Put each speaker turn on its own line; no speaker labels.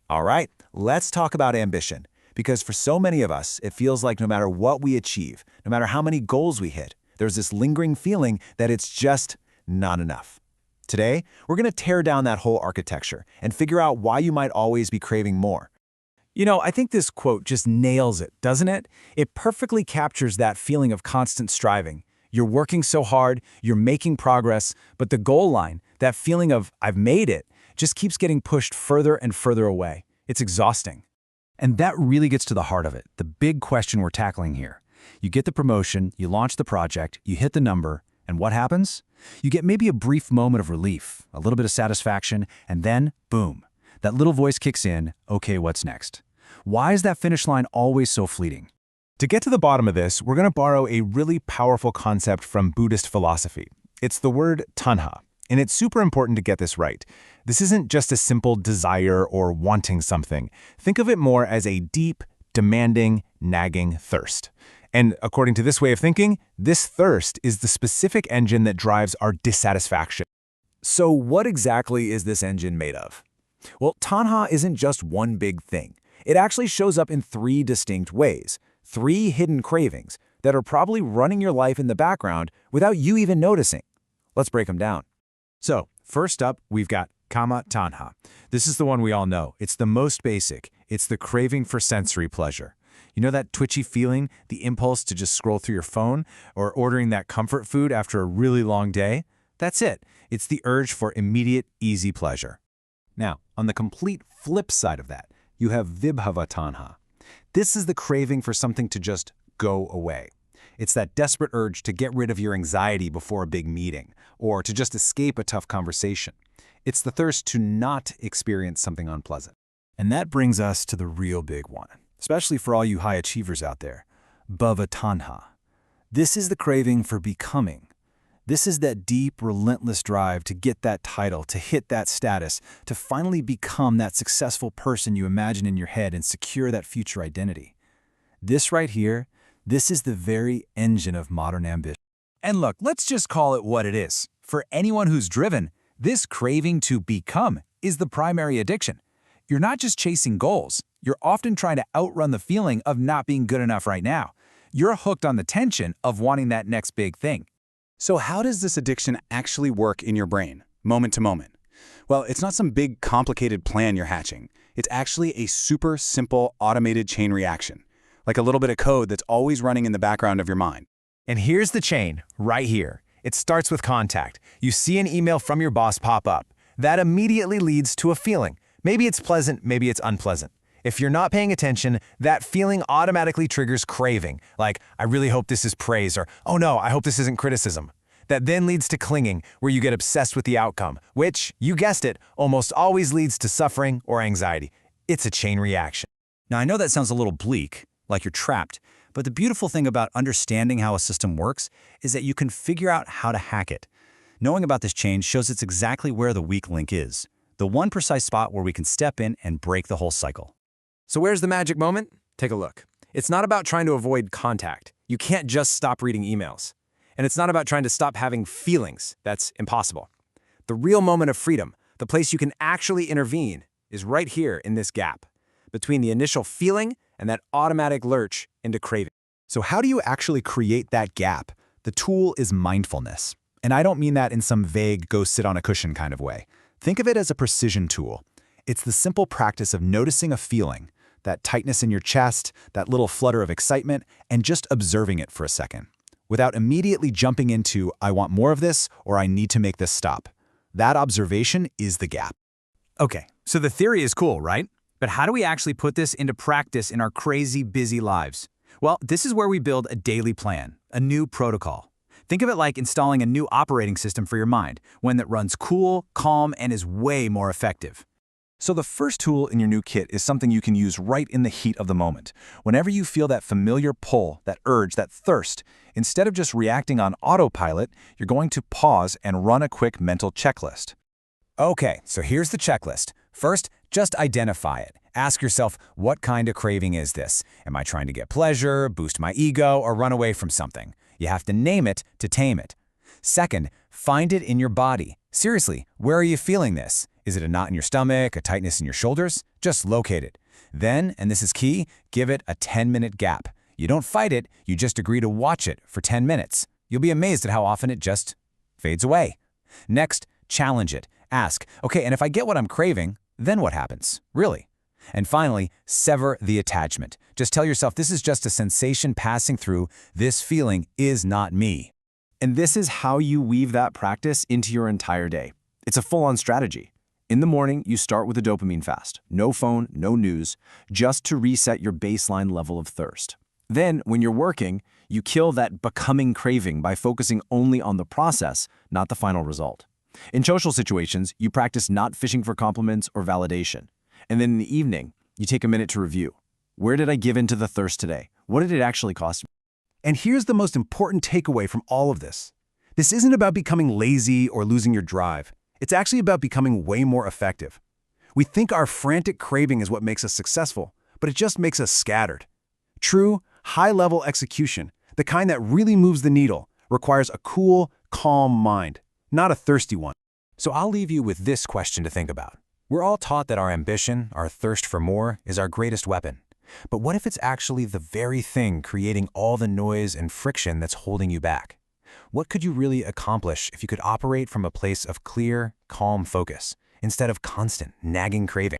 All right, let's talk about ambition. Because for so many of us, it feels like no matter what we achieve, no matter how many goals we hit, there's this lingering feeling that it's just not enough. Today, we're going to tear down that whole architecture and figure out why you might always be craving more. I think this quote just nails it, doesn't it? It perfectly captures that feeling of constant striving. You're working so hard, you're making progress, but the goal line, that feeling of "I've made it," just keeps getting pushed further and further away. It's exhausting.
And that really gets to the heart of it, the big question we're tackling here. You get the promotion, you launch the project, you hit the number, and what happens? You get maybe a brief moment of relief, a little bit of satisfaction, and then, boom, that little voice kicks in, okay, what's next? Why is that finish line always so fleeting?
To get to the bottom of this, we're going to borrow a really powerful concept from Buddhist philosophy. It's the word taṇhā, and it's super important to get this right. This isn't just a simple desire or wanting something. Think of it more as a deep, demanding, nagging thirst. And according to this way of thinking, this thirst is the specific engine that drives our dissatisfaction.
So what exactly is this engine made of? Well, taṇhā isn't just one big thing. It actually shows up in three distinct ways, three hidden cravings that are probably running your life in the background without you even noticing. Let's break them down.
So, first up, we've got Kāma-taṇhā. This is the one we all know. It's the most basic. It's the craving for sensory pleasure. You know that twitchy feeling, the impulse to just scroll through your phone, or ordering that comfort food after a really long day? That's it. It's the urge for immediate, easy pleasure. Now, on the complete flip side of that, you have Vibhava-taṇhā. This is the craving for something to just go away. It's that desperate urge to get rid of your anxiety before a big meeting, or to just escape a tough conversation. It's the thirst to not experience something unpleasant. And that brings us to the real big one, especially for all you high achievers out there, Bhava-taṇhā. This is the craving for becoming. This is that deep, relentless drive to get that title, to hit that status, to finally become that successful person you imagine in your head and secure that future identity. This right here, this is the very engine of modern ambition.
And look, let's just call it what it is. For anyone who's driven, this craving to become is the primary addiction. You're not just chasing goals. You're often trying to outrun the feeling of not being good enough right now. You're hooked on the tension of wanting that next big thing.
So how does this addiction actually work in your brain, moment to moment? Well, it's not some big, complicated plan you're hatching. It's actually a super simple, automated chain reaction, like a little bit of code that's always running in the background of your mind.
And here's the chain, right here. It starts with contact. You see an email from your boss pop up. That immediately leads to a feeling. Maybe it's pleasant, maybe it's unpleasant. If you're not paying attention, that feeling automatically triggers craving, like, I really hope this is praise, or, oh no, I hope this isn't criticism. That then leads to clinging, where you get obsessed with the outcome, which, you guessed it, almost always leads to suffering or anxiety. It's a chain reaction.
Now, I know that sounds a little bleak, like you're trapped, but the beautiful thing about understanding how a system works is that you can figure out how to hack it. Knowing about this chain shows it's exactly where the weak link is, the one precise spot where we can step in and break the whole cycle.
So where's the magic moment? Take a look. It's not about trying to avoid contact. You can't just stop reading emails. And it's not about trying to stop having feelings. That's impossible. The real moment of freedom, the place you can actually intervene, is right here in this gap, between the initial feeling and that automatic lurch into craving.
So how do you actually create that gap? The tool is mindfulness. And I don't mean that in some vague go sit on a cushion kind of way. Think of it as a precision tool. It's the simple practice of noticing a feeling, that tightness in your chest, that little flutter of excitement, and just observing it for a second, without immediately jumping into, I want more of this, or I need to make this stop. That observation is the gap.
Okay, so the theory is cool, right? But how do we actually put this into practice in our crazy, busy lives? Well, this is where we build a daily plan, a new protocol. Think of it like installing a new operating system for your mind, one that runs cool, calm, and is way more effective.
So the first tool in your new kit is something you can use right in the heat of the moment. Whenever you feel that familiar pull, that urge, that thirst, instead of just reacting on autopilot, you're going to pause and run a quick mental checklist.
Okay, so here's the checklist. First, just identify it. Ask yourself, what kind of craving is this? Am I trying to get pleasure, boost my ego, or run away from something? You have to name it to tame it. Second, find it in your body. Seriously, where are you feeling this? Is it a knot in your stomach, a tightness in your shoulders? Just locate it. Then, and this is key, give it a 10-minute gap. You don't fight it, you just agree to watch it for 10 minutes. You'll be amazed at how often it just fades away. Next, challenge it. Ask, okay, and if I get what I'm craving, then what happens? Really? And finally, sever the attachment. Just tell yourself this is just a sensation passing through. This feeling is not me.
And this is how you weave that practice into your entire day. It's a full-on strategy. In the morning, you start with a dopamine fast. No phone, no news, just to reset your baseline level of thirst. Then, when you're working, you kill that becoming craving by focusing only on the process, not the final result. In social situations, you practice not fishing for compliments or validation. And then in the evening, you take a minute to review. Where did I give in to the thirst today? What did it actually cost me?
And here's the most important takeaway from all of this. This isn't about becoming lazy or losing your drive. It's actually about becoming way more effective. We think our frantic craving is what makes us successful, but it just makes us scattered. True, high-level execution, the kind that really moves the needle, requires a cool, calm mind, not a thirsty one.
So I'll leave you with this question to think about. We're all taught that our ambition, our thirst for more, is our greatest weapon. But what if it's actually the very thing creating all the noise and friction that's holding you back? What could you really accomplish if you could operate from a place of clear, calm focus, instead of constant, nagging craving?